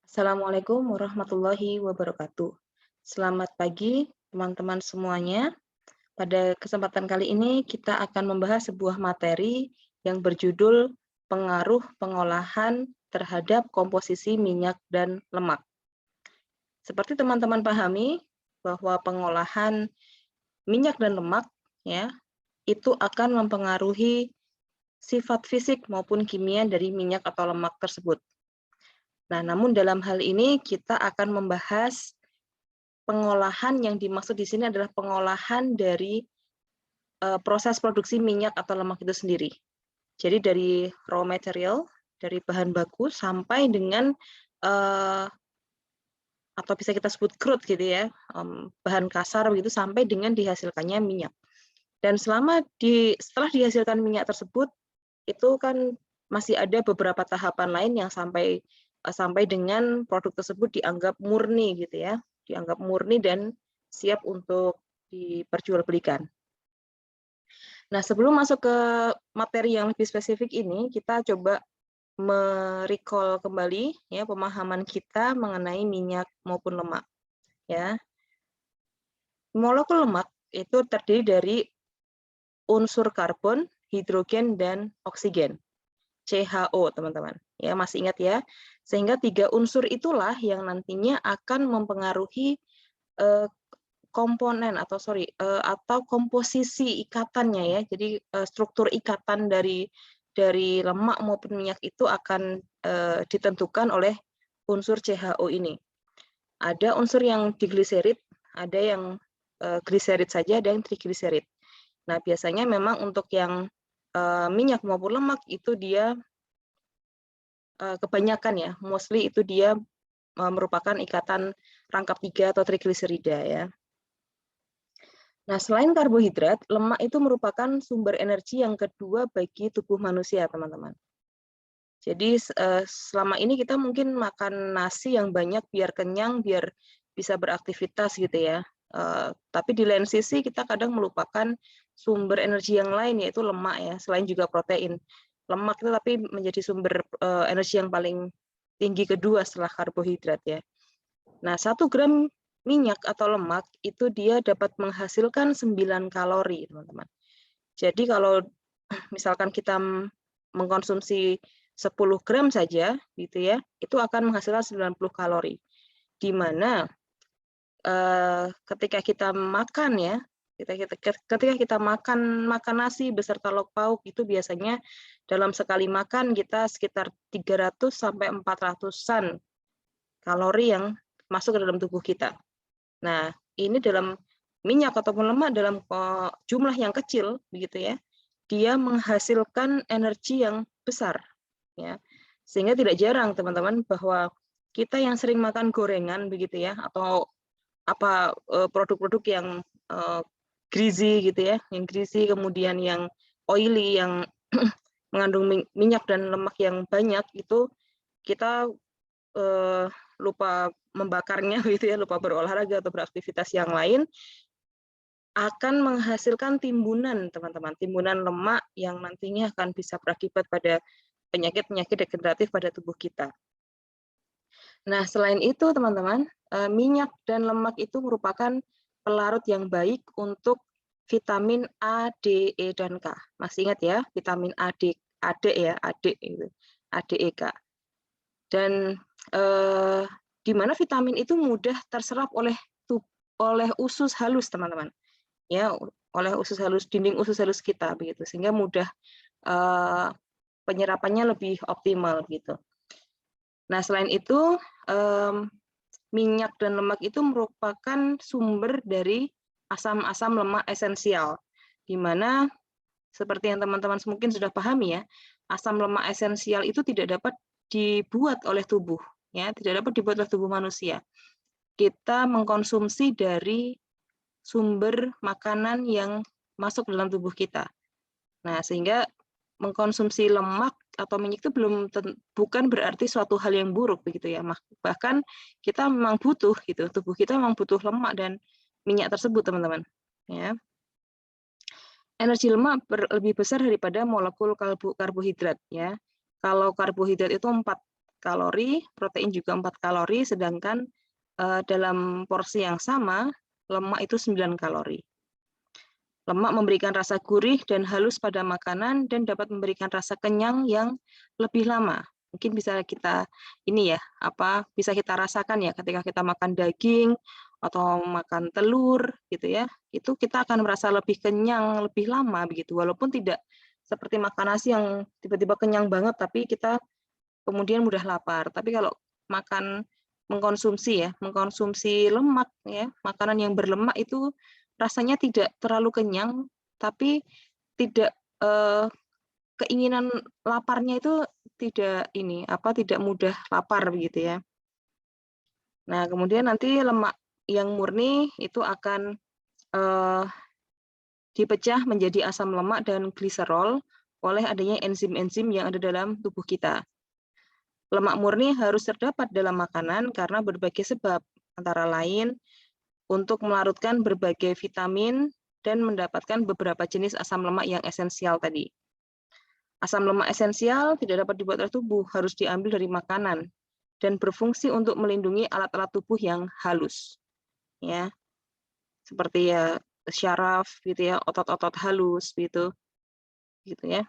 Assalamualaikum warahmatullahi wabarakatuh. Selamat pagi, teman-teman semuanya. Pada kesempatan kali ini, kita akan membahas sebuah materi yang berjudul pengaruh pengolahan terhadap komposisi minyak dan lemak. Seperti teman-teman pahami, bahwa pengolahan minyak dan lemak ya, itu akan mempengaruhi sifat fisik maupun kimia dari minyak atau lemak tersebut. Nah, namun dalam hal ini kita akan membahas pengolahan yang dimaksud di sini adalah pengolahan dari proses produksi minyak atau lemak itu sendiri. Jadi dari raw material, dari bahan baku sampai dengan atau bisa kita sebut crude gitu ya, bahan kasar begitu sampai dengan dihasilkannya minyak. Dan setelah dihasilkan minyak tersebut, itu kan masih ada beberapa tahapan lain yang sampai dengan produk tersebut dianggap murni gitu ya, dianggap murni dan siap untuk diperjualbelikan. Nah, sebelum masuk ke materi yang lebih spesifik ini, kita coba merecall kembali ya pemahaman kita mengenai minyak maupun lemak ya. Molekul lemak itu terdiri dari unsur karbon, hidrogen dan oksigen. CHO, teman-teman. Ya, masih ingat ya? Sehingga 3 unsur itulah yang nantinya akan mempengaruhi komponen atau komposisi ikatannya ya. Jadi struktur ikatan dari lemak maupun minyak itu akan ditentukan oleh unsur CHO ini. Ada unsur yang digliserid, ada yang gliserid saja, ada yang trigliserid. Nah, biasanya memang untuk yang minyak maupun lemak itu dia kebanyakan ya, mostly itu dia merupakan ikatan rangkap 3 atau trigliserida ya. Nah, selain karbohidrat, lemak itu merupakan sumber energi yang kedua bagi tubuh manusia, teman-teman. Jadi selama ini kita mungkin makan nasi yang banyak biar kenyang, biar bisa beraktivitas gitu ya. Tapi di lain sisi kita kadang melupakan sumber energi yang lain yaitu lemak ya, selain juga protein. Lemak itu tapi menjadi sumber energi yang paling tinggi kedua setelah karbohidrat ya. Nah, 1 gram minyak atau lemak itu dia dapat menghasilkan 9 kalori, teman-teman. Jadi kalau misalkan kita mengkonsumsi 10 gram saja gitu ya, itu akan menghasilkan 90 kalori. Di mana ketika kita makan ya, ketika kita makan nasi beserta lauk pauk itu biasanya dalam sekali makan kita sekitar 300 sampai 400-an kalori yang masuk ke dalam tubuh kita. Nah, ini dalam minyak ataupun lemak dalam jumlah yang kecil begitu ya, dia menghasilkan energi yang besar ya. Sehingga tidak jarang teman-teman bahwa kita yang sering makan gorengan begitu ya atau produk-produk yang greasy gitu ya, yang greasy kemudian yang oily yang mengandung minyak dan lemak yang banyak itu kita lupa membakarnya gitu ya, lupa berolahraga atau beraktivitas yang lain, akan menghasilkan timbunan teman-teman, timbunan lemak yang nantinya akan bisa berakibat pada penyakit-penyakit degeneratif pada tubuh kita. Nah, selain itu teman-teman, minyak dan lemak itu merupakan pelarut yang baik untuk vitamin A, D, E, dan K. Masih ingat ya, vitamin A, D, ya, itu, A, D, E, K. Dan di mana vitamin itu mudah terserap oleh usus halus teman-teman ya, oleh dinding usus halus kita begitu, sehingga mudah penyerapannya lebih optimal gitu. Nah, selain itu minyak dan lemak itu merupakan sumber dari asam-asam lemak esensial, di mana seperti yang teman-teman mungkin sudah pahami ya, asam lemak esensial itu tidak dapat dibuat oleh tubuh ya, tidak dapat dibuat oleh tubuh manusia. Kita mengkonsumsi dari sumber makanan yang masuk dalam tubuh kita. Nah, sehingga mengkonsumsi lemak atau minyak itu bukan berarti suatu hal yang buruk begitu ya. Bahkan kita memang butuh gitu, tubuh kita memang butuh lemak dan minyak tersebut, teman-teman. Ya. Energi lemak lebih besar daripada molekul karbohidrat ya. Kalau karbohidrat itu 4 kalori, protein juga 4 kalori, sedangkan dalam porsi yang sama, lemak itu 9 kalori. Lemak memberikan rasa gurih dan halus pada makanan dan dapat memberikan rasa kenyang yang lebih lama. Mungkin bisa kita bisa kita rasakan ya ketika kita makan daging atau makan telur gitu ya. Itu kita akan merasa lebih kenyang lebih lama begitu, walaupun tidak seperti makan nasi yang tiba-tiba kenyang banget tapi kita kemudian mudah lapar. Tapi kalau mengkonsumsi lemak ya, makanan yang berlemak itu rasanya tidak terlalu kenyang, tapi tidak keinginan laparnya itu tidak mudah lapar begitu ya. Nah, kemudian nanti lemak yang murni itu akan dipecah menjadi asam lemak dan gliserol oleh adanya enzim-enzim yang ada dalam tubuh kita. Lemak murni harus terdapat dalam makanan karena berbagai sebab, antara lain untuk melarutkan berbagai vitamin dan mendapatkan beberapa jenis asam lemak yang esensial tadi. Asam lemak esensial tidak dapat dibuat oleh tubuh, harus diambil dari makanan dan berfungsi untuk melindungi alat-alat tubuh yang halus. Ya. Seperti ya syaraf gitu ya, otot-otot halus gitu. Gitu ya.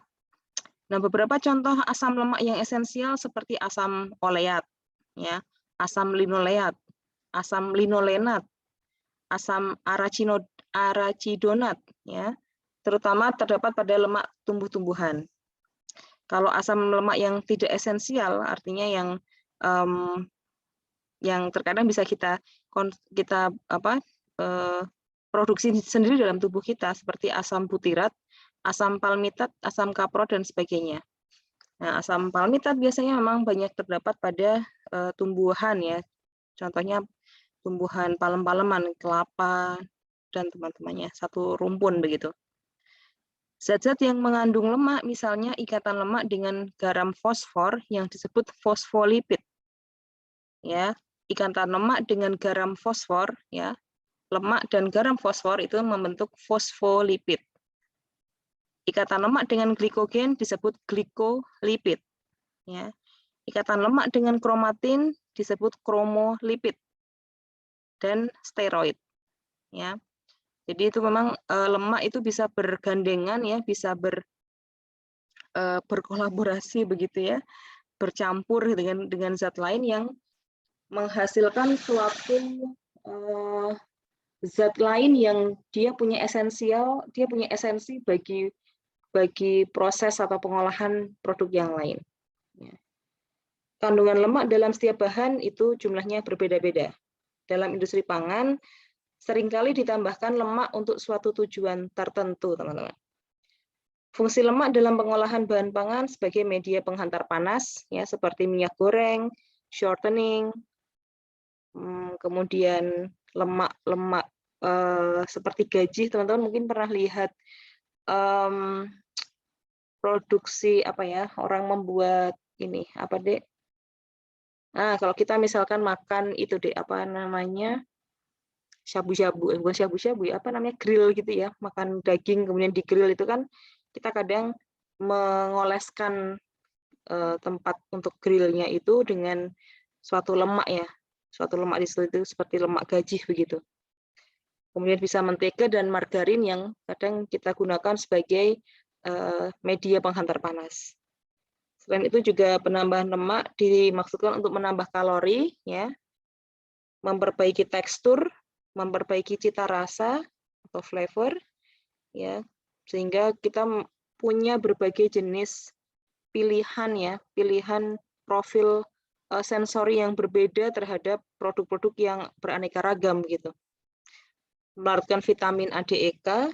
Nah, beberapa contoh asam lemak yang esensial seperti asam oleat, ya, asam linoleat, asam linolenat, asam arachidonat, ya, terutama terdapat pada lemak tumbuh-tumbuhan. Kalau asam lemak yang tidak esensial, artinya yang terkadang bisa kita produksi sendiri dalam tubuh kita, seperti asam butirat, asam palmitat, asam kaprot, dan sebagainya. Nah, asam palmitat biasanya memang banyak terdapat pada tumbuhan ya, contohnya tumbuhan palem-paleman, kelapa, dan teman-temannya, satu rumpun begitu. Zat-zat yang mengandung lemak, misalnya ikatan lemak dengan garam fosfor yang disebut fosfolipid. Ya, ikatan lemak dengan garam fosfor, ya, lemak dan garam fosfor itu membentuk fosfolipid. Ikatan lemak dengan glikogen disebut glikolipid. Ya. Ikatan lemak dengan kromatin disebut kromolipid dan steroid. Ya. Jadi itu memang lemak itu bisa bergandengan ya, bisa berkolaborasi begitu ya, bercampur dengan zat lain yang menghasilkan suatu zat lain yang dia punya esensi bagi proses atau pengolahan produk yang lain. Kandungan lemak dalam setiap bahan itu jumlahnya berbeda-beda. Dalam industri pangan, seringkali ditambahkan lemak untuk suatu tujuan tertentu, teman-teman. Fungsi lemak dalam pengolahan bahan pangan sebagai media penghantar panas, ya, seperti minyak goreng, shortening, kemudian lemak-lemak seperti gaji, teman-teman mungkin pernah lihat produksi orang membuat ini Nah, kalau kita misalkan makan itu shabu-shabu, bukan shabu-shabu ya, grill gitu ya, makan daging kemudian di grill itu kan kita kadang mengoleskan tempat untuk grillnya itu dengan suatu lemak ya, suatu lemak di situ itu seperti lemak gaji begitu. Kemudian bisa mentega dan margarin yang kadang kita gunakan sebagai media penghantar panas. Selain itu juga penambahan lemak dimaksudkan untuk menambah kalori, ya, memperbaiki tekstur, memperbaiki cita rasa atau flavor, ya, sehingga kita punya berbagai jenis pilihan profil sensori yang berbeda terhadap produk-produk yang beraneka ragam gitu. Melarutkan vitamin A, D, E, K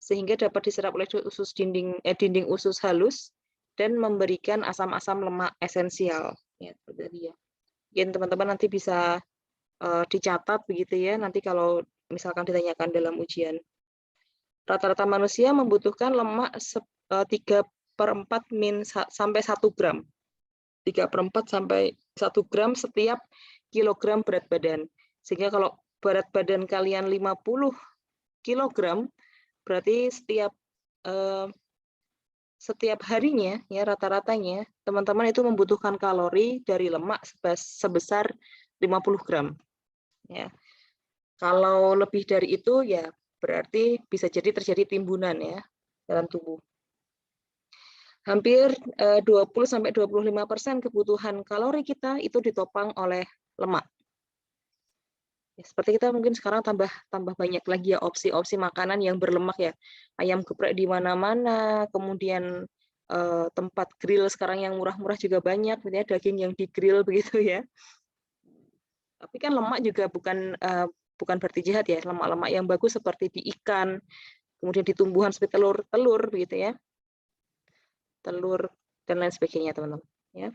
sehingga dapat diserap oleh dinding usus halus dan memberikan asam-asam lemak esensial. Ya, mungkin teman-teman nanti bisa dicatat begitu ya, nanti kalau misalkan ditanyakan dalam ujian. Rata-rata manusia membutuhkan lemak 3/4 sampai 1 gram. 3/4 sampai 1 gram setiap kilogram berat badan. Sehingga kalau berat badan kalian 50 kilogram, berarti setiap setiap harinya ya rata-ratanya teman-teman itu membutuhkan kalori dari lemak sebesar 50 gram. Ya. Kalau lebih dari itu ya berarti bisa jadi terjadi timbunan ya dalam tubuh. Hampir 20-25% kebutuhan kalori kita itu ditopang oleh lemak. Ya, seperti kita mungkin sekarang tambah banyak lagi ya opsi-opsi makanan yang berlemak ya. Ayam geprek di mana-mana, kemudian tempat grill sekarang yang murah-murah juga banyak, misalnya daging yang digrill begitu ya. Tapi kan lemak juga bukan berarti jahat ya. Lemak-lemak yang bagus seperti di ikan, kemudian di tumbuhan seperti telur begitu ya. Telur dan lain sebagainya, teman-teman, ya.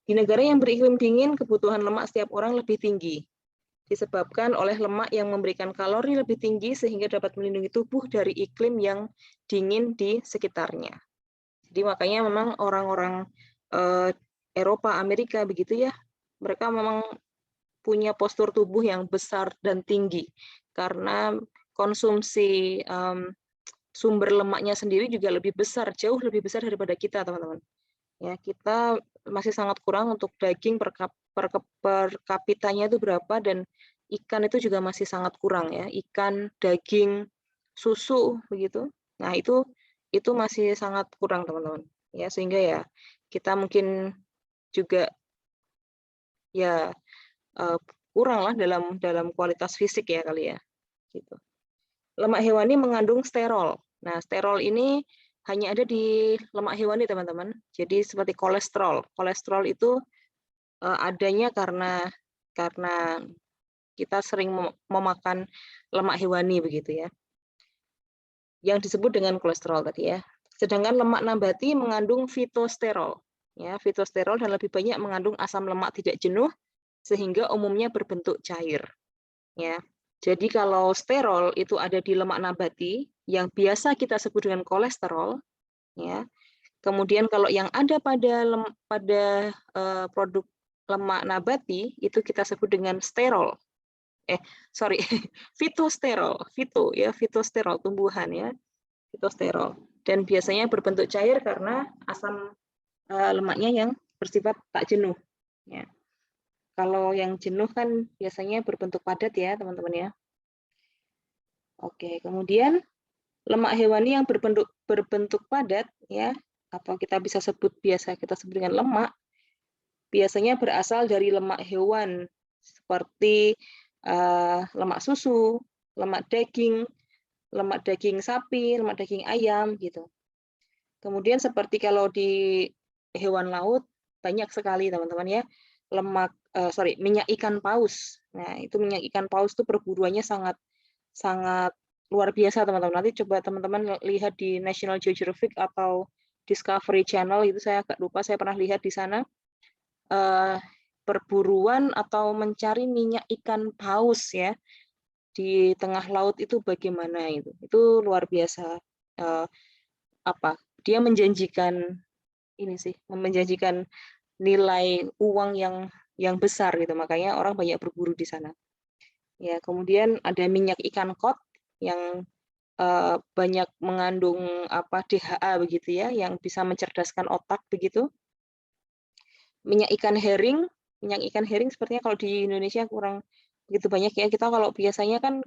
Di negara yang beriklim dingin, kebutuhan lemak setiap orang lebih tinggi, disebabkan oleh lemak yang memberikan kalori lebih tinggi sehingga dapat melindungi tubuh dari iklim yang dingin di sekitarnya. Jadi makanya memang orang-orang Eropa, Amerika begitu ya, mereka memang punya postur tubuh yang besar dan tinggi karena konsumsi sumber lemaknya sendiri juga lebih besar, jauh lebih besar daripada kita, teman-teman. Ya, kita masih sangat kurang untuk daging per kapitanya itu berapa, dan ikan itu juga masih sangat kurang ya. Ikan, daging, susu begitu. Nah, itu masih sangat kurang, teman-teman. Ya, sehingga ya kita mungkin juga ya kurang lah dalam kualitas fisik ya kali ya. Gitu. Lemak hewani mengandung sterol. Nah, sterol ini hanya ada di lemak hewani, teman-teman. Jadi seperti kolesterol. Kolesterol itu adanya karena kita sering memakan lemak hewani begitu ya. Yang disebut dengan kolesterol tadi ya. Sedangkan lemak nabati mengandung fitosterol. Ya, fitosterol dan lebih banyak mengandung asam lemak tidak jenuh sehingga umumnya berbentuk cair. Ya. Jadi kalau sterol itu ada di lemak nabati yang biasa kita sebut dengan kolesterol, ya. Kemudian kalau yang ada pada produk lemak nabati itu kita sebut dengan sterol. Fitosterol, fitosterol tumbuhan ya, fitosterol. Dan biasanya berbentuk cair karena asam lemaknya yang bersifat tak jenuh. Ya. Kalau yang jenuh kan biasanya berbentuk padat ya, teman-teman ya. Oke, kemudian lemak hewani yang berbentuk padat ya, atau kita sebut dengan lemak, biasanya berasal dari lemak hewan seperti lemak susu, lemak daging sapi, lemak daging ayam gitu. Kemudian seperti kalau di hewan laut banyak sekali, teman-teman ya, minyak ikan paus. Nah, itu minyak ikan paus itu perburuannya sangat luar biasa, teman-teman. Nanti coba teman-teman lihat di National Geographic atau Discovery Channel, itu saya agak lupa, saya pernah lihat di sana perburuan atau mencari minyak ikan paus ya di tengah laut itu bagaimana itu luar biasa. Dia menjanjikan nilai uang yang besar gitu, makanya orang banyak berburu di sana. Ya, kemudian ada minyak ikan kod yang banyak mengandung DHA begitu ya, yang bisa mencerdaskan otak begitu. Minyak ikan herring sepertinya kalau di Indonesia kurang begitu banyak ya. Kita kalau biasanya kan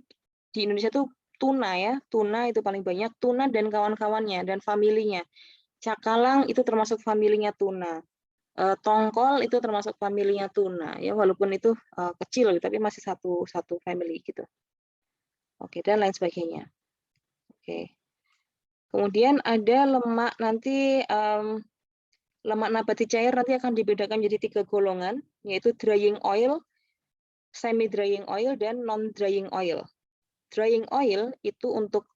di Indonesia tuh tuna ya, tuna itu paling banyak, tuna dan kawan-kawannya dan familinya. Cakalang itu termasuk familinya tuna. Tongkol itu termasuk familinya tuna ya, walaupun itu kecil tapi masih satu family gitu. Oke, dan lain sebagainya. Oke. Kemudian ada lemak nanti lemak nabati cair nanti akan dibedakan menjadi 3 golongan, yaitu drying oil, semi drying oil, dan non drying oil. Drying oil itu untuk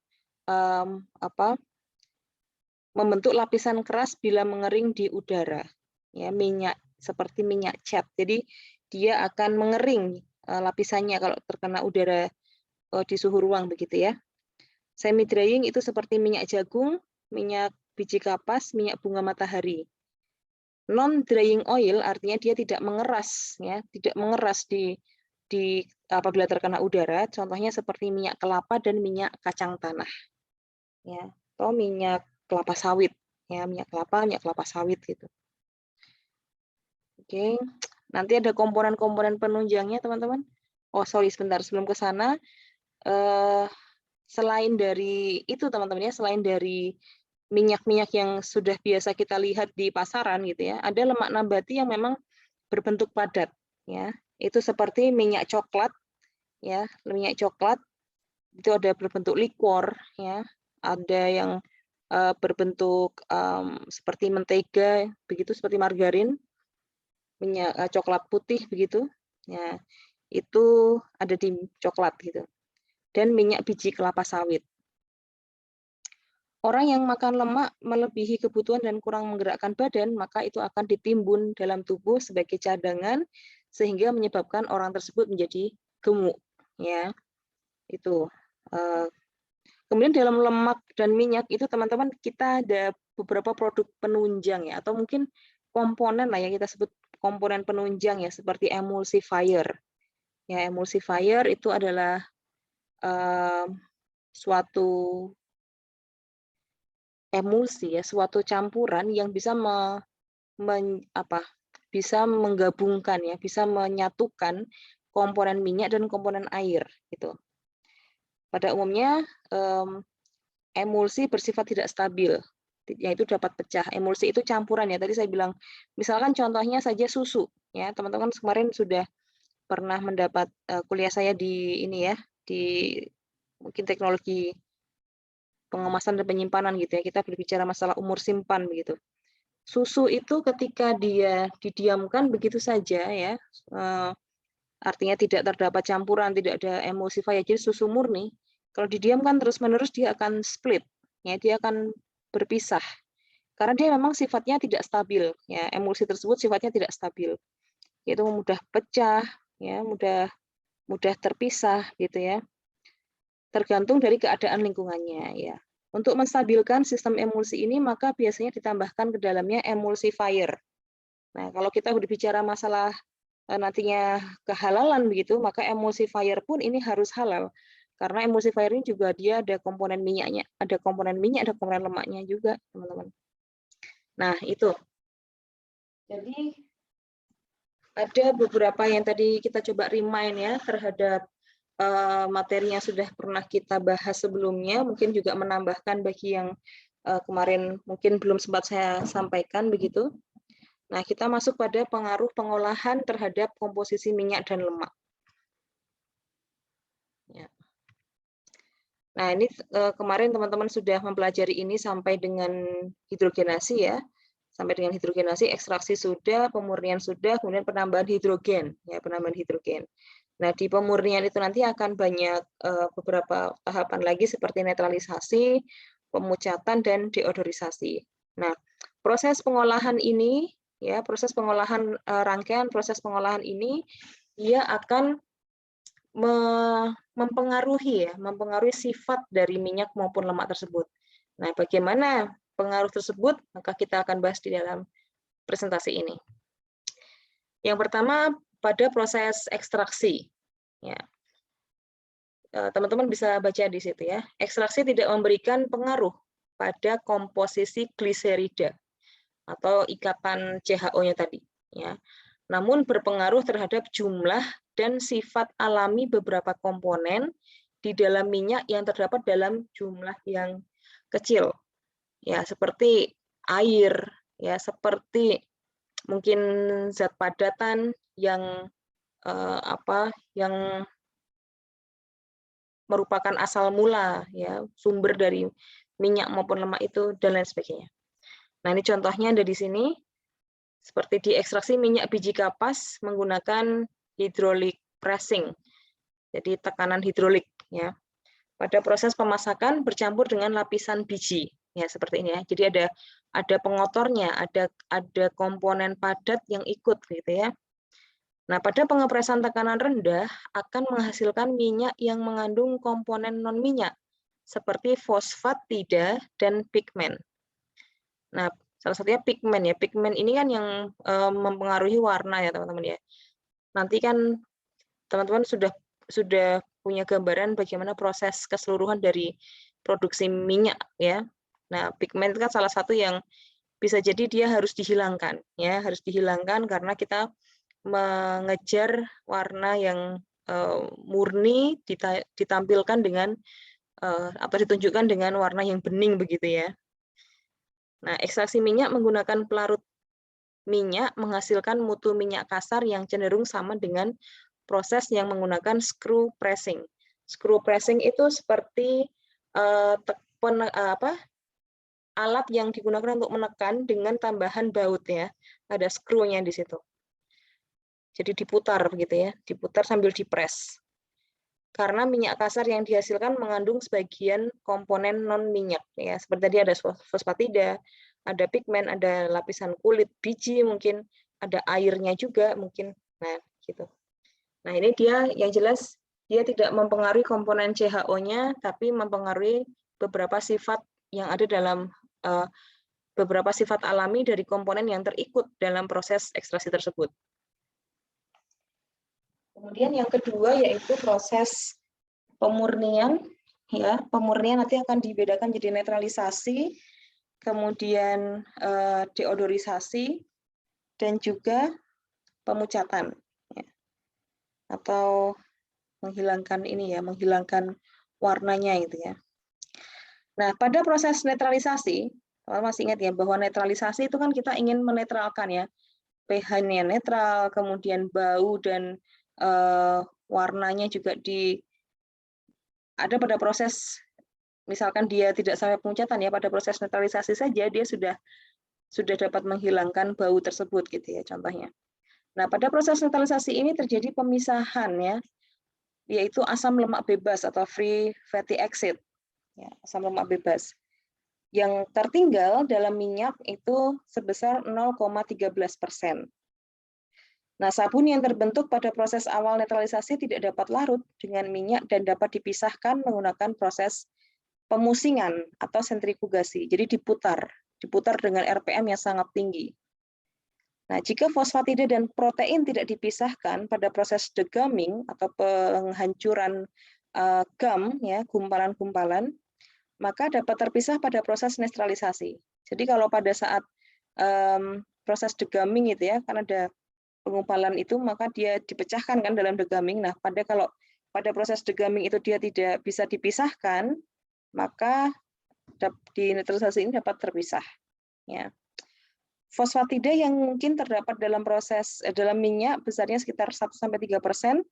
membentuk lapisan keras bila mengering di udara. Ya, minyak seperti minyak cat. Jadi dia akan mengering lapisannya kalau terkena udara di suhu ruang begitu ya. Semi drying itu seperti minyak jagung, minyak biji kapas, minyak bunga matahari. Non drying oil artinya dia tidak mengeras ya, tidak mengeras di apabila terkena udara. Contohnya seperti minyak kelapa dan minyak kacang tanah. Ya, atau minyak kelapa sawit, ya, minyak kelapa sawit gitu. Oke, nanti ada komponen-komponen penunjangnya, teman-teman. Oh, sorry, sebentar, sebelum ke sana, selain dari itu, teman-teman ya, selain dari minyak-minyak yang sudah biasa kita lihat di pasaran gitu ya, ada lemak nabati yang memang berbentuk padat ya. Itu seperti minyak coklat ya, minyak coklat itu ada berbentuk likor ya, ada yang berbentuk seperti mentega begitu, seperti margarin, minyak coklat putih begitu. Ya, itu ada di coklat gitu. Dan minyak biji kelapa sawit. Orang yang makan lemak melebihi kebutuhan dan kurang menggerakkan badan, maka itu akan ditimbun dalam tubuh sebagai cadangan sehingga menyebabkan orang tersebut menjadi gemuk. Ya, itu. Kemudian dalam lemak dan minyak itu teman-teman kita ada beberapa produk penunjang ya, atau mungkin komponen lah yang kita sebut komponen penunjang ya, seperti emulsifier. Ya, emulsifier itu adalah suatu emulsi ya, suatu campuran yang bisa bisa menggabungkan ya, bisa menyatukan komponen minyak dan komponen air gitu. Pada umumnya emulsi bersifat tidak stabil, yaitu dapat pecah. Emulsi itu campuran ya. Tadi saya bilang, misalkan contohnya saja susu ya. Teman-teman kemarin sudah pernah mendapat kuliah saya di ini ya, di mungkin teknologi pengemasan dan penyimpanan gitu ya. Kita berbicara masalah umur simpan begitu. Susu itu ketika dia didiamkan begitu saja ya, artinya tidak terdapat campuran, tidak ada emulsifier, jadi susu murni. Kalau didiamkan terus-menerus dia akan split, ya dia akan berpisah. Karena dia memang sifatnya tidak stabil, ya emulsi tersebut sifatnya tidak stabil. Itu mudah pecah, ya mudah terpisah gitu ya. Tergantung dari keadaan lingkungannya ya. Untuk menstabilkan sistem emulsi ini maka biasanya ditambahkan ke dalamnya emulsifier. Nah, kalau kita berbicara masalah nantinya kehalalan begitu, maka emulsifier pun ini harus halal. Karena emulsifier ini juga dia ada komponen minyaknya, ada komponen minyak, ada komponen lemaknya juga, teman-teman. Nah, itu. Jadi ada beberapa yang tadi kita coba remind ya terhadap materi yang sudah pernah kita bahas sebelumnya, mungkin juga menambahkan bagi yang kemarin mungkin belum sempat saya sampaikan begitu. Nah, kita masuk pada pengaruh pengolahan terhadap komposisi minyak dan lemak. Ya. Nah, ini kemarin teman-teman sudah mempelajari ini sampai dengan hidrogenasi ya. Sampai dengan hidrogenasi, ekstraksi sudah, pemurnian sudah, kemudian penambahan hidrogen, ya penambahan hidrogen. Nah, di pemurnian itu nanti akan banyak beberapa tahapan lagi seperti netralisasi, pemucatan, dan deodorisasi. Nah, proses pengolahan ini, ya proses pengolahan rangkaian proses pengolahan ini, dia akan mempengaruhi sifat dari minyak maupun lemak tersebut. Nah, bagaimana pengaruh tersebut? Maka kita akan bahas di dalam presentasi ini. Yang pertama pada proses ekstraksi. Ya. Teman-teman bisa baca di situ ya. Ekstraksi tidak memberikan pengaruh pada komposisi gliserida atau ikatan CHO-nya tadi. Ya. Namun berpengaruh terhadap jumlah dan sifat alami beberapa komponen di dalam minyak yang terdapat dalam jumlah yang kecil. Ya, seperti air, ya, seperti mungkin zat padatan yang yang merupakan asal mula, ya, sumber dari minyak maupun lemak itu dan lain sebagainya. Nah, ini contohnya ada di sini. Seperti di ekstraksi minyak biji kapas menggunakan hydraulic pressing, jadi tekanan hidrolik. Ya. Pada proses pemasakan bercampur dengan lapisan biji, ya seperti ini ya. Jadi ada pengotornya, ada komponen padat yang ikut, gitu ya. Nah, pada pengepresan tekanan rendah akan menghasilkan minyak yang mengandung komponen non-minyak seperti fosfatida dan pigmen. Nah, salah satunya pigmen ya. Pigmen ini kan yang mempengaruhi warna ya, teman-teman ya. Nanti kan teman-teman sudah punya gambaran bagaimana proses keseluruhan dari produksi minyak ya. Nah, pigmen itu kan salah satu yang bisa jadi dia harus dihilangkan, ya, harus dihilangkan karena kita mengejar warna yang murni ditampilkan dengan atau ditunjukkan dengan warna yang bening begitu ya. Nah, ekstraksi minyak menggunakan pelarut minyak menghasilkan mutu minyak kasar yang cenderung sama dengan proses yang menggunakan screw pressing. Screw pressing itu seperti alat yang digunakan untuk menekan dengan tambahan baut ya. Ada screw-nya di situ. Jadi diputar begitu ya, diputar sambil dipres. Karena minyak kasar yang dihasilkan mengandung sebagian komponen non minyak ya. Seperti tadi ada fosfatida, ada pigmen, ada lapisan kulit, biji mungkin, ada airnya juga mungkin. Nah, gitu. Nah, ini dia yang jelas dia tidak mempengaruhi komponen CHO-nya tapi mempengaruhi beberapa sifat yang ada dalam beberapa sifat alami dari komponen yang terikut dalam proses ekstraksi tersebut. Kemudian yang kedua yaitu proses pemurnian. Ya, pemurnian nanti akan dibedakan jadi netralisasi, kemudian deodorisasi, dan juga pemucatan. Ya. Atau menghilangkan ini ya, menghilangkan warnanya itu ya. Nah, pada proses netralisasi, masih ingat ya bahwa netralisasi itu kan kita ingin menetralkan ya, pH-nya netral, kemudian bau dan warnanya juga ada pada proses, misalkan dia tidak sampai pemucatan ya, pada proses netralisasi saja dia sudah dapat menghilangkan bau tersebut gitu ya contohnya. Nah, pada proses netralisasi ini terjadi pemisahan ya, yaitu asam lemak bebas atau free fatty acid. Ya, asam lemak bebas. Yang tertinggal dalam minyak itu sebesar 0,13%. Nah, sabun yang terbentuk pada proses awal netralisasi tidak dapat larut dengan minyak dan dapat dipisahkan menggunakan proses pemusingan atau sentrifugasi. Jadi diputar dengan RPM yang sangat tinggi. Nah, jika fosfatida dan protein tidak dipisahkan pada proses degumming atau penghancuran gum, ya, gumpalan-gumpalan, maka dapat terpisah pada proses netralisasi. Jadi kalau pada saat proses degumming itu ya, kan ada pengumpalan itu, maka dia dipecahkan kan dalam degumming. Nah, kalau pada proses degumming itu dia tidak bisa dipisahkan, maka di netralisasi ini dapat terpisah. Ya. Fosfatida yang mungkin terdapat dalam dalam minyak besarnya sekitar 1-3%,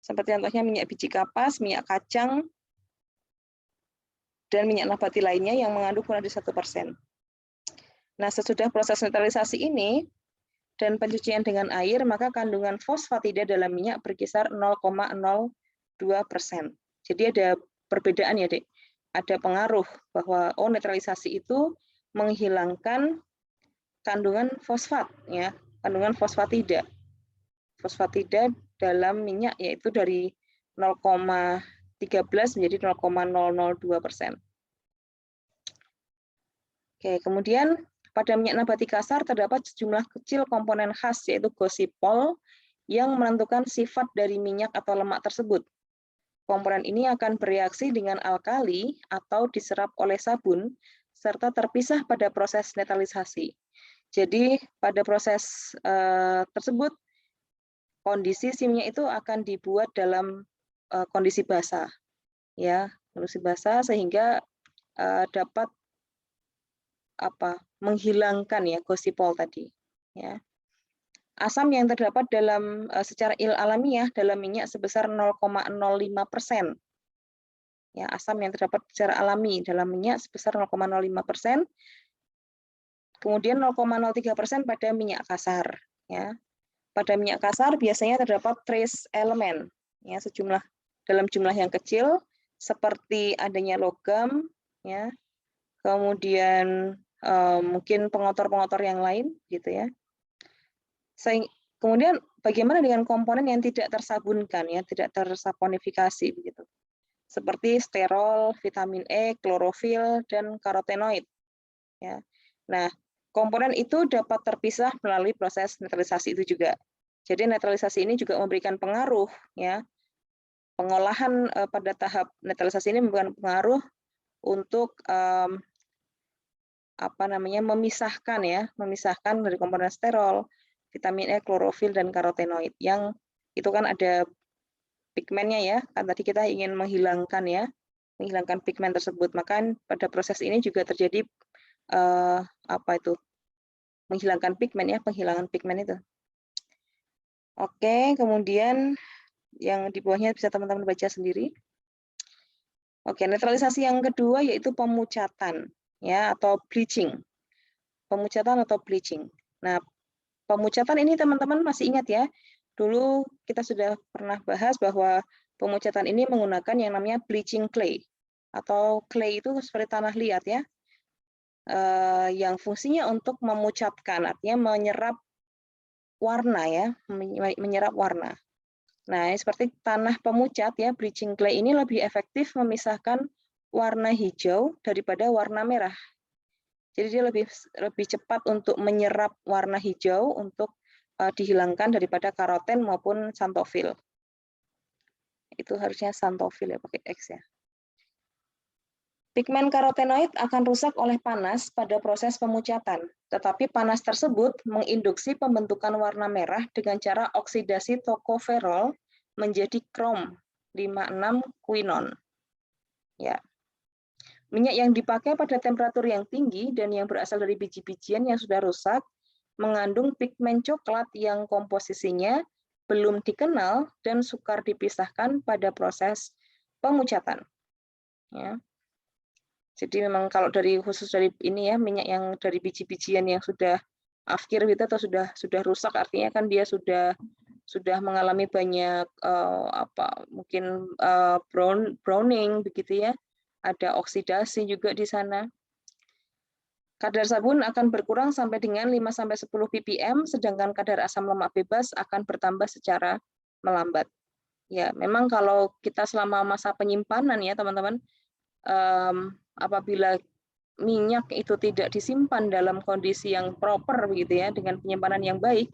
seperti contohnya minyak biji kapas, minyak kacang, dan minyak nabati lainnya yang mengandung kurang dari 1%. Nah, sesudah proses netralisasi ini dan pencucian dengan air, maka kandungan fosfatida dalam minyak berkisar 0,02%. Jadi ada perbedaan ya, Dek. Ada pengaruh bahwa netralisasi itu menghilangkan kandungan fosfat ya, kandungan fosfatida. Fosfatida dalam minyak yaitu dari 0,13 menjadi 0,002%. Oke, kemudian pada minyak nabati kasar terdapat sejumlah kecil komponen khas yaitu gosipol yang menentukan sifat dari minyak atau lemak tersebut. Komponen ini akan bereaksi dengan alkali atau diserap oleh sabun serta terpisah pada proses netralisasi. Jadi pada proses tersebut kondisi si minyak itu akan dibuat dalam kondisi basah, ya, kondisi basah sehingga dapat menghilangkan ya gosipol tadi. Ya. Asam yang terdapat dalam secara alamiah dalam minyak sebesar 0,05%. Ya, asam yang terdapat secara alami dalam minyak sebesar 0,05%. Kemudian 0,03% pada minyak kasar. Ya. Pada minyak kasar biasanya terdapat trace elemen, ya, dalam jumlah yang kecil seperti adanya logam, ya, kemudian mungkin pengotor-pengotor yang lain, gitu ya. Kemudian bagaimana dengan komponen yang tidak tersabunkan, ya, tidak tersaponifikasi, begitu, seperti sterol, vitamin E, klorofil, dan karotenoid. Ya. Nah, komponen itu dapat terpisah melalui proses netralisasi itu juga. Jadi netralisasi ini juga memberikan pengaruh, ya. Pengolahan pada tahap netralisasi ini memberikan pengaruh untuk memisahkan dari komponen sterol, vitamin E, klorofil dan karotenoid yang itu kan ada pigmennya ya. Kan tadi kita ingin menghilangkan pigmen tersebut. Maka pada proses ini juga terjadi menghilangkan pigmen ya, penghilangan pigmen itu. Oke, kemudian yang di bawahnya bisa teman-teman baca sendiri. Oke, netralisasi yang kedua yaitu pemucatan ya atau bleaching. Pemucatan atau bleaching. Nah, pemucatan ini teman-teman masih ingat ya. Dulu kita sudah pernah bahas bahwa pemucatan ini menggunakan yang namanya bleaching clay atau clay itu seperti tanah liat ya. Yang fungsinya untuk memucatkan, artinya menyerap warna ya, menyerap warna. Nah, seperti tanah pemucat ya, bleaching clay ini lebih efektif memisahkan warna hijau daripada warna merah. Jadi dia lebih cepat untuk menyerap warna hijau untuk dihilangkan daripada karoten maupun xanthofil. Itu harusnya xanthofil ya, pakai X ya. Pigmen karotenoid akan rusak oleh panas pada proses pemucatan, tetapi panas tersebut menginduksi pembentukan warna merah dengan cara oksidasi tokoferol menjadi krom 56 quinon. Ya. Minyak yang dipakai pada temperatur yang tinggi dan yang berasal dari biji-bijian yang sudah rusak mengandung pigmen coklat yang komposisinya belum dikenal dan sukar dipisahkan pada proses pemucatan. Ya. Jadi memang kalau khusus dari ini ya, minyak yang dari biji-bijian yang sudah afkir gitu atau sudah rusak, artinya kan dia sudah mengalami banyak mungkin browning begitu ya. Ada oksidasi juga di sana. Kadar sabun akan berkurang sampai dengan 5-10 ppm, sedangkan kadar asam lemak bebas akan bertambah secara melambat. Ya, memang kalau kita selama masa penyimpanan ya teman-teman, apabila minyak itu tidak disimpan dalam kondisi yang proper begitu ya, dengan penyimpanan yang baik,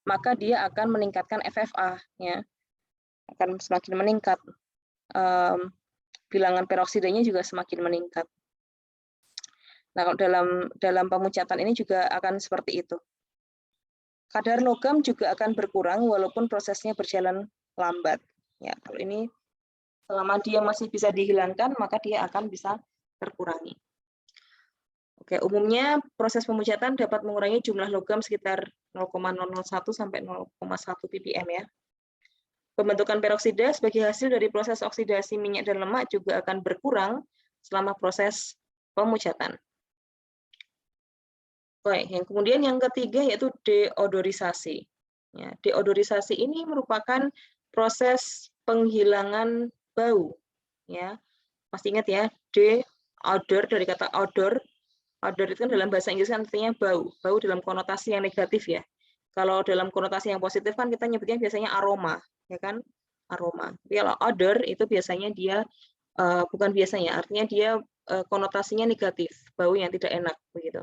maka dia akan meningkatkan FFA ya, akan semakin meningkat. Bilangan peroksidanya juga semakin meningkat. Nah, dalam pemucatan ini juga akan seperti itu. Kadar logam juga akan berkurang walaupun prosesnya berjalan lambat. Ya, kalau ini selama dia masih bisa dihilangkan, maka dia akan bisa terkurangi. Oke, umumnya proses pemucatan dapat mengurangi jumlah logam sekitar 0,001 sampai 0,1 ppm ya. Pembentukan peroksida sebagai hasil dari proses oksidasi minyak dan lemak juga akan berkurang selama proses pemucatan. Baik, kemudian yang ketiga yaitu deodorisasi. Ya, deodorisasi ini merupakan proses penghilangan bau. Ya, masih ingat ya, de-odor dari kata odor. Odor itu kan dalam bahasa Inggris artinya bau. Bau dalam konotasi yang negatif ya. Kalau dalam konotasi yang positif kan kita nyebutnya biasanya aroma, ya kan? Aroma. Tapi kalau odor itu biasanya dia bukan biasanya, artinya dia konotasinya negatif, bau yang tidak enak begitu.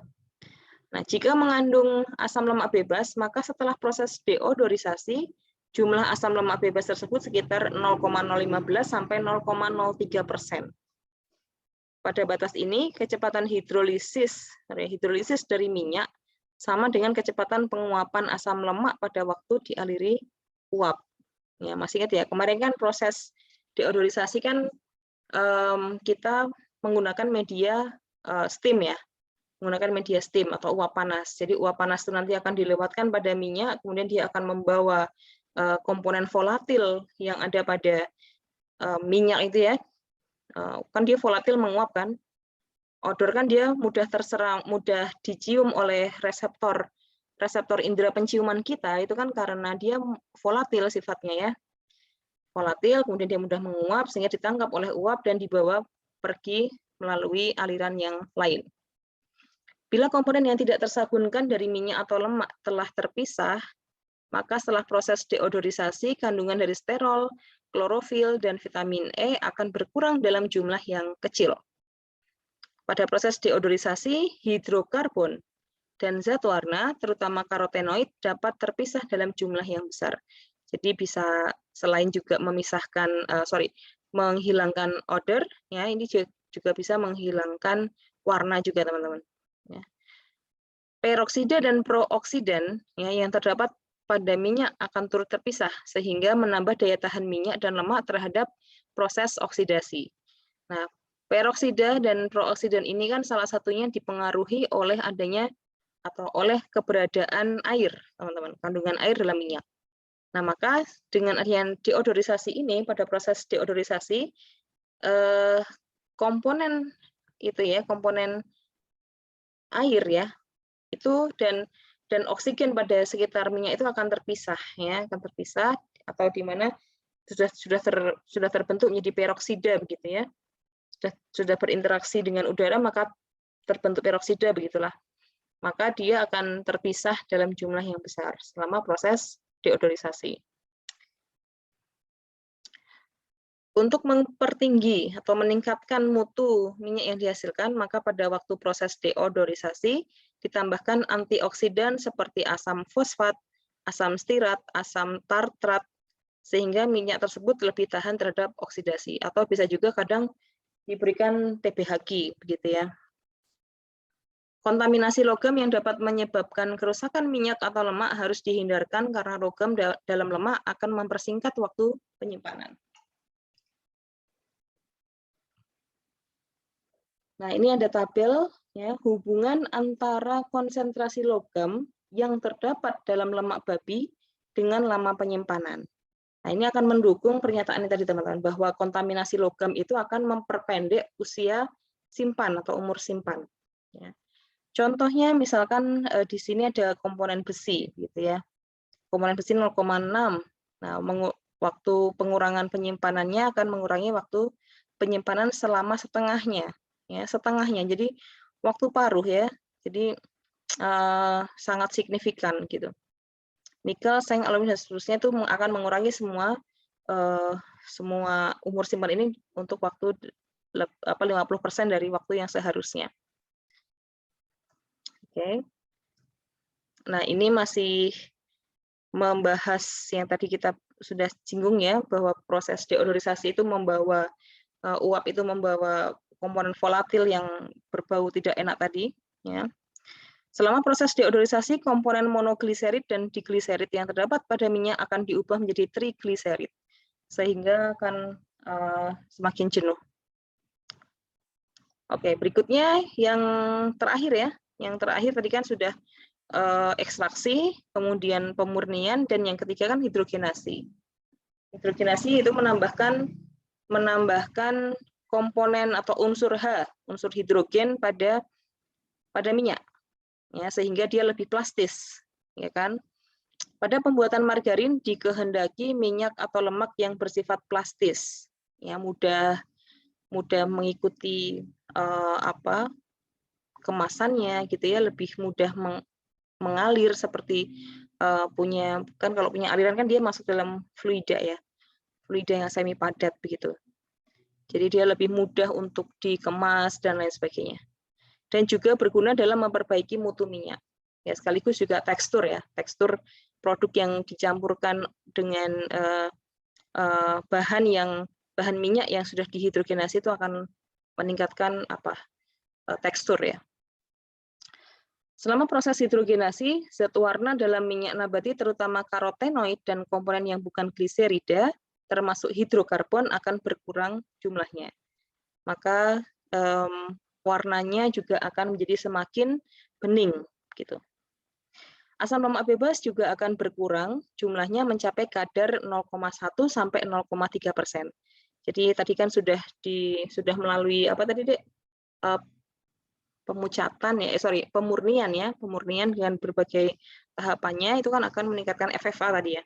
Nah, jika mengandung asam lemak bebas, maka setelah proses deodorisasi, jumlah asam lemak bebas tersebut sekitar 0,015 sampai 0,03%. Pada batas ini, kecepatan hidrolisis dari minyak sama dengan kecepatan penguapan asam lemak pada waktu dialiri uap. Ya, masih ingat ya, kemarin kan proses deodorisasi kan kita menggunakan media steam ya, menggunakan media steam atau uap panas. Jadi uap panas itu nanti akan dilewatkan pada minyak, kemudian dia akan membawa komponen volatil yang ada pada minyak itu ya. Kan dia volatil menguap kan. Odor kan dia mudah terserang, mudah dicium oleh reseptor indera penciuman kita, itu kan karena dia volatil sifatnya ya. Volatil, kemudian dia mudah menguap sehingga ditangkap oleh uap dan dibawa pergi melalui aliran yang lain. Bila komponen yang tidak tersabunkan dari minyak atau lemak telah terpisah, maka setelah proses deodorisasi, kandungan dari sterol, klorofil, dan vitamin E akan berkurang dalam jumlah yang kecil. Pada proses deodorisasi, hidrokarbon dan zat warna, terutama karotenoid, dapat terpisah dalam jumlah yang besar. Jadi bisa selain juga menghilangkan odor, ya ini juga bisa menghilangkan warna juga teman-teman. Ya. Peroksida dan prooksidan ya, yang terdapat pada minyak akan turut terpisah sehingga menambah daya tahan minyak dan lemak terhadap proses oksidasi. Nah, peroksida dan prooksidan ini kan salah satunya dipengaruhi oleh adanya atau oleh keberadaan air, teman-teman, kandungan air dalam minyak. Nah, maka dengan adanya deodorisasi ini, pada proses deodorisasi, komponen itu ya, komponen air ya, itu dan oksigen pada sekitar minyak itu akan terpisah ya, akan terpisah atau di mana sudah terbentuk menjadi peroksida begitu ya. Sudah berinteraksi dengan udara maka terbentuk peroksida begitulah. Maka dia akan terpisah dalam jumlah yang besar selama proses deodorisasi. Untuk mempertinggi atau meningkatkan mutu minyak yang dihasilkan, maka pada waktu proses deodorisasi ditambahkan antioksidan seperti asam fosfat, asam stirat, asam tartrat, sehingga minyak tersebut lebih tahan terhadap oksidasi. Atau bisa juga kadang diberikan TBHQ, begitu ya. Kontaminasi logam yang dapat menyebabkan kerusakan minyak atau lemak harus dihindarkan karena logam dalam lemak akan mempersingkat waktu penyimpanan. Nah, ini ada tabel ya, hubungan antara konsentrasi logam yang terdapat dalam lemak babi dengan lama penyimpanan. Nah, ini akan mendukung pernyataan ini tadi teman-teman, bahwa kontaminasi logam itu akan memperpendek usia simpan atau umur simpan. Ya. Contohnya misalkan di sini ada komponen besi, gitu ya. Komponen besi 0,6. Nah, waktu pengurangan penyimpanannya akan mengurangi waktu penyimpanan selama setengahnya. Ya, setengahnya. Jadi waktu paruh ya. Jadi sangat signifikan gitu. Nikel, seng, aluminium dan seterusnya itu akan mengurangi semua umur simpan ini untuk waktu 50% dari waktu yang seharusnya. Oke. Nah, ini masih membahas yang tadi kita sudah singgung ya, bahwa proses deodorisasi itu membawa uap itu membawa komponen volatil yang berbau tidak enak tadi ya. Selama proses deodorisasi, komponen monogliserid dan digliserid yang terdapat pada minyak akan diubah menjadi trigliserid sehingga akan semakin jenuh. Oke, berikutnya yang terakhir ya. Yang terakhir tadi kan sudah ekstraksi, kemudian pemurnian, dan yang ketiga kan hidrogenasi. Hidrogenasi itu menambahkan komponen atau unsur H, unsur hidrogen pada minyak, ya, sehingga dia lebih plastis, ya kan? Pada pembuatan margarin dikehendaki minyak atau lemak yang bersifat plastis, ya, mudah mengikuti kemasannya, gitu ya, lebih mudah mengalir seperti punya kan kalau punya aliran kan dia masuk dalam fluida ya, fluida yang semi padat begitu. Jadi dia lebih mudah untuk dikemas dan lain sebagainya. Dan juga berguna dalam memperbaiki mutu minyak. Ya, sekaligus juga tekstur ya, tekstur produk yang dicampurkan dengan bahan minyak yang sudah dihidrogenasi itu akan meningkatkan tekstur ya. Selama proses hidrogenasi, zat warna dalam minyak nabati terutama karotenoid dan komponen yang bukan gliserida termasuk hidrokarbon akan berkurang jumlahnya. Maka warnanya juga akan menjadi semakin bening gitu. Asam lemak bebas juga akan berkurang, jumlahnya mencapai kadar 0,1 sampai 0,3%. Jadi tadi kan sudah melalui pemurnian ya, pemurnian dengan berbagai tahapannya itu kan akan meningkatkan FFA tadi ya.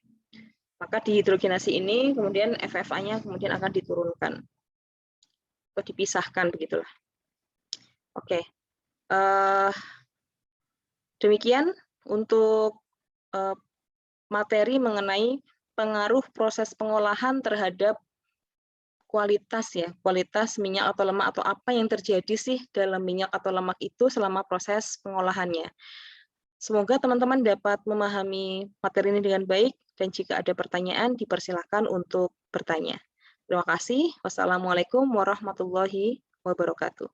Maka di hidrogenasi ini kemudian FFA-nya kemudian akan diturunkan atau dipisahkan begitulah. Oke, demikian untuk materi mengenai pengaruh proses pengolahan terhadap kualitas ya, kualitas minyak atau lemak atau apa yang terjadi sih dalam minyak atau lemak itu selama proses pengolahannya. Semoga teman-teman dapat memahami materi ini dengan baik dan jika ada pertanyaan dipersilakan untuk bertanya. Terima kasih. Wassalamualaikum warahmatullahi wabarakatuh.